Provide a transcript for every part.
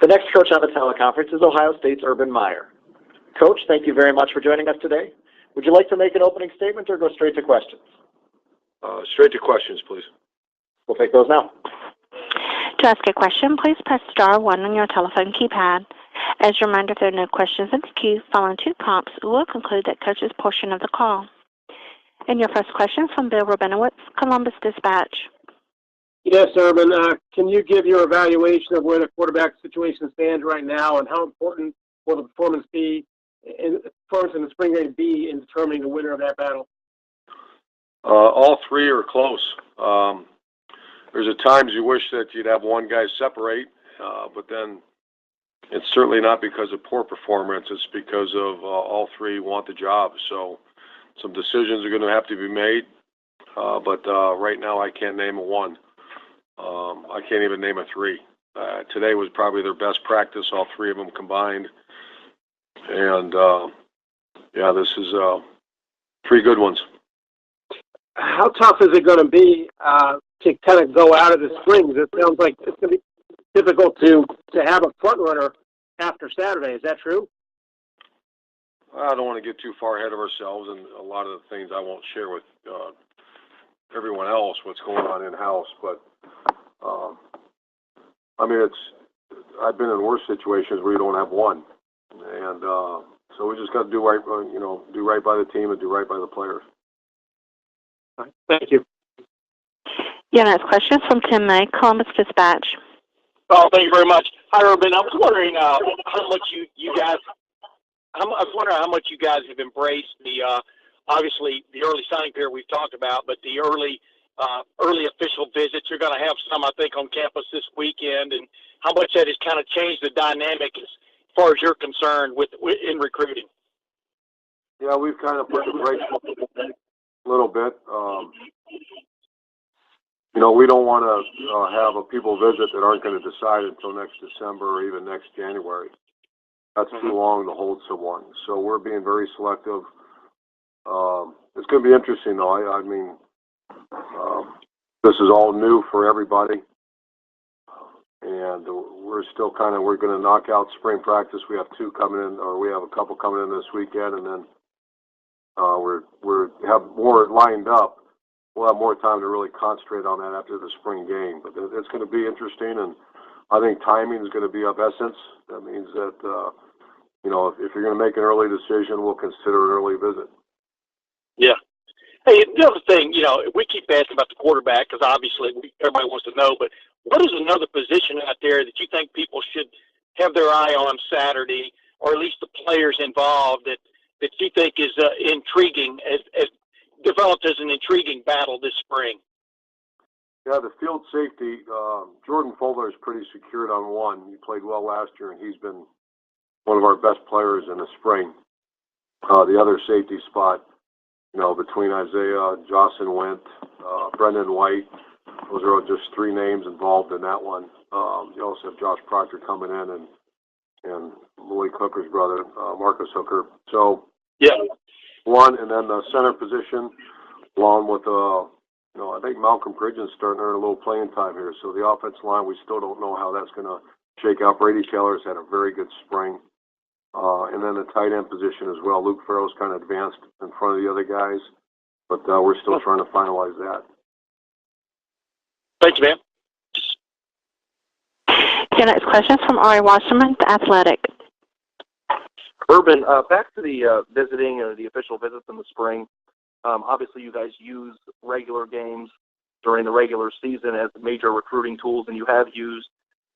The next coach on the teleconference is Ohio State's Urban Meyer. Coach, thank you very much for joining us today. Would you like to make an opening statement or go straight to questions? Straight to questions, please. We'll take those now. To ask a question, please press star 1 on your telephone keypad. As a reminder, if there are no questions in the queue, following 2 prompts, we'll conclude that coach's portion of the call. And your first question is from Bill Rabinowitz, Columbus Dispatch. Yes, Urban. Can you give your evaluation of where the quarterback situation stands right now, and how important will the performance in the spring game be in determining the winner of that battle? All three are close. There's at times you wish that you'd have one guy separate, but then it's certainly not because of poor performance. It's because of all three want the job. So some decisions are going to have to be made, but right now I can't name a one. I can't even name a three. Today was probably their best practice, all three of them combined. And, this is 3 good ones. How tough is it going to be to kind of go out of the springs? It sounds like it's going to be difficult to have a front runner after Saturday. Is that true? I don't want to get too far ahead of ourselves, and a lot of the things I won't share with everyone else, what's going on in-house. But, I've been in worse situations where you don't have one. And so we just got to do right by the team and do right by the players. All right. Thank you. Your next question is from Tim May, Columbus Dispatch. Oh, thank you very much. Hi, Urban. I was wondering how much you guys have embraced the obviously the early signing period we've talked about, but the early official visits. You're going to have some, I think, on campus this weekend, and how much that has kind of changed the dynamic as far as you're concerned in recruiting. Yeah, we've kind of put the brakes a little bit. We don't want to have a people visit that aren't going to decide until next December or even next January. That's too long to hold someone. So we're being very selective. It's going to be interesting, though. This is all new for everybody. And we're going to knock out spring practice. We have 2 coming in, or we have a couple coming in this weekend, and then we have more lined up. We'll have more time to really concentrate on that after the spring game. But it's going to be interesting, and I think timing is going to be of essence. That means that, if you're going to make an early decision, we'll consider an early visit. Yeah. Hey, the other thing, we keep asking about the quarterback because obviously everybody wants to know, but what is another position out there that you think people should have their eye on Saturday, or at least the players involved that you think is intriguing, as developed as an intriguing battle this spring? Yeah, the field safety, Jordan Fuller is pretty secured on one. He played well last year, and he's been one of our best players in the spring. The other safety spot, between Isaiah, Jocelyn Went, Brendan White, those are just 3 names involved in that one. You also have Josh Proctor coming in and Malik Hooker's brother, Marcus Hooker. So, yeah, one, and then the center position, along with, I think Malcolm Pridgeon's starting to earn a little playing time here. So the offensive line, we still don't know how that's going to shake out. Brady Taylor's had a very good spring. And then the tight end position as well. Luke Farrell's kind of advanced in front of the other guys, but we're still trying to finalize that. Thank you, man. Your next question is from Ari Wasserman, The Athletic. Urban, back to the visiting or the official visits in the spring. Obviously, you guys use regular games during the regular season as major recruiting tools, and you have used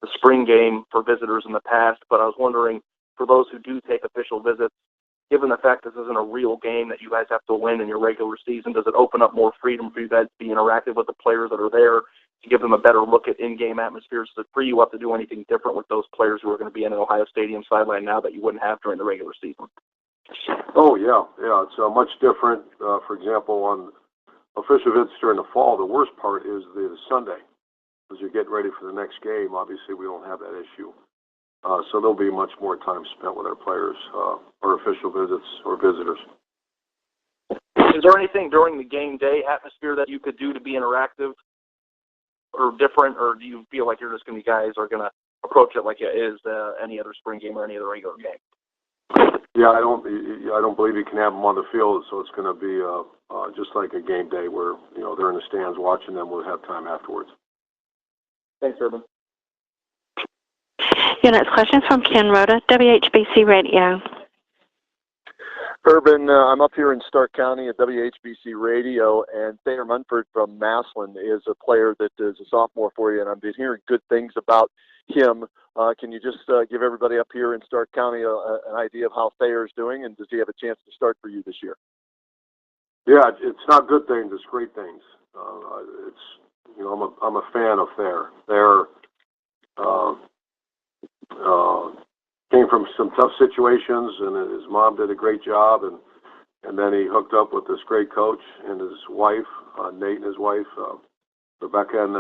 the spring game for visitors in the past. But I was wondering, for those who do take official visits, given the fact this isn't a real game that you guys have to win in your regular season, does it open up more freedom for you guys to be interactive with the players that are there, to give them a better look at in-game atmospheres? Does it free you up to do anything different with those players who are going to be in an Ohio Stadium sideline now that you wouldn't have during the regular season? Oh, yeah. It's much different. For example, on official visits during the fall, the worst part is the Sunday. As you get ready for the next game, obviously we don't have that issue. So there'll be much more time spent with our players, or official visits or visitors. Is there anything during the game day atmosphere that you could do to be interactive or different, or do you feel like you're just going to be guys are going to approach it like it is any other spring game or any other regular game. Yeah, I don't believe you can have them on the field, so it's going to be just like a game day where they're in the stands watching them. We'll have time afterwards. Thanks, Urban. Your next question is from Ken Rhoda, WHBC Radio. Urban, I'm up here in Stark County at WHBC Radio, and Thayer Munford from Massillon is a player that is a sophomore for you, and I've been hearing good things about him. Can you just give everybody up here in Stark County an idea of how Thayer's doing, and does he have a chance to start for you this year? Yeah, it's not good things; it's great things. I'm a fan of Thayer. Thayer came from some tough situations, and his mom did a great job, and then he hooked up with this great coach and his wife, Nate and his wife, Rebecca, and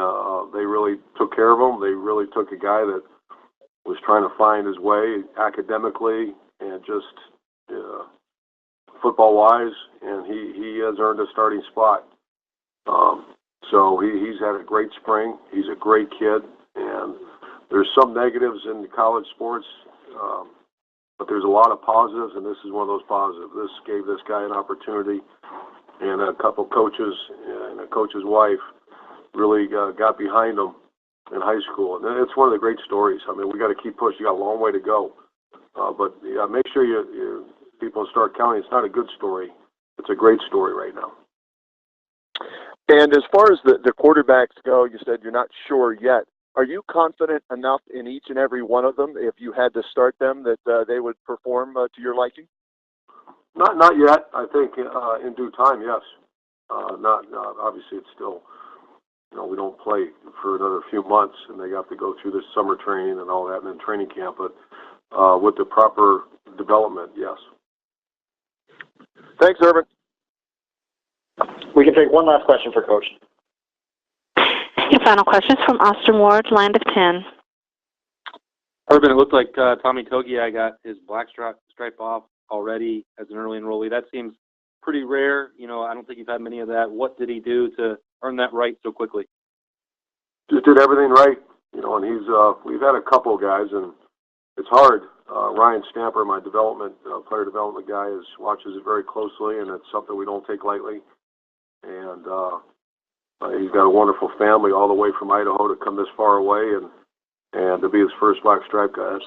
they really took care of him. They really took a guy that was trying to find his way academically and just football-wise, and he has earned a starting spot. So he's had a great spring. He's a great kid, and there's some negatives in college sports, but there's a lot of positives, and this is one of those positives. This gave this guy an opportunity, and a couple coaches and a coach's wife really got behind him in high school. And it's one of the great stories. I mean, we got to keep pushing. You got a long way to go. But yeah, make sure you people in Stark County, it's not a good story. It's a great story right now. And as far as the quarterbacks go, you said you're not sure yet. Are you confident enough in each and every one of them, if you had to start them, that they would perform to your liking? Not yet. I think in due time, yes. Not obviously, it's still, we don't play for another few months, and they have to go through this summer training and all that, and then training camp. But with the proper development, yes. Thanks, Urban. We can take one last question for Coach. Your final question is from Austin Ward, Land of 10. Urban, it looked like Tommy Togiai got his black stripe off already as an early enrollee. That seems pretty rare. I don't think you've had many of that. What did he do to earn that right so quickly? Just did everything right, and he's we've had a couple of guys, and it's hard. Ryan Stamper, my player development guy, watches it very closely, and it's something we don't take lightly. And he's got a wonderful family all the way from Idaho to come this far away, and to be his first black stripe guy,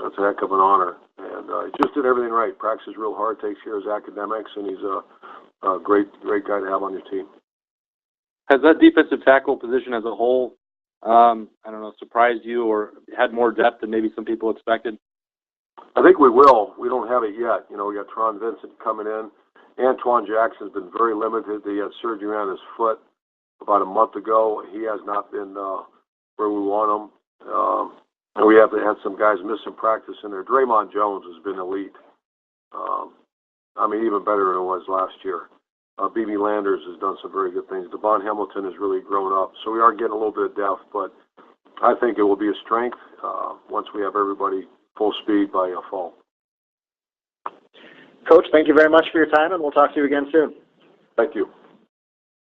that's a heck of an honor. And he just did everything right. Practices real hard, takes care of his academics, and he's a great guy to have on your team. Has that defensive tackle position as a whole, surprised you or had more depth than maybe some people expected? I think we will. We don't have it yet. We got Tron Vincent coming in. Antoine Jackson's been very limited. He had surgery on his foot about a month ago. He has not been where we want him. And we have had some guys missing practice in there. Draymond Jones has been elite. Even better than it was last year. B.B. Landers has done some very good things. Devon Hamilton has really grown up. So we are getting a little bit of depth, but I think it will be a strength once we have everybody full speed by fall. Coach, thank you very much for your time, and we'll talk to you again soon. Thank you.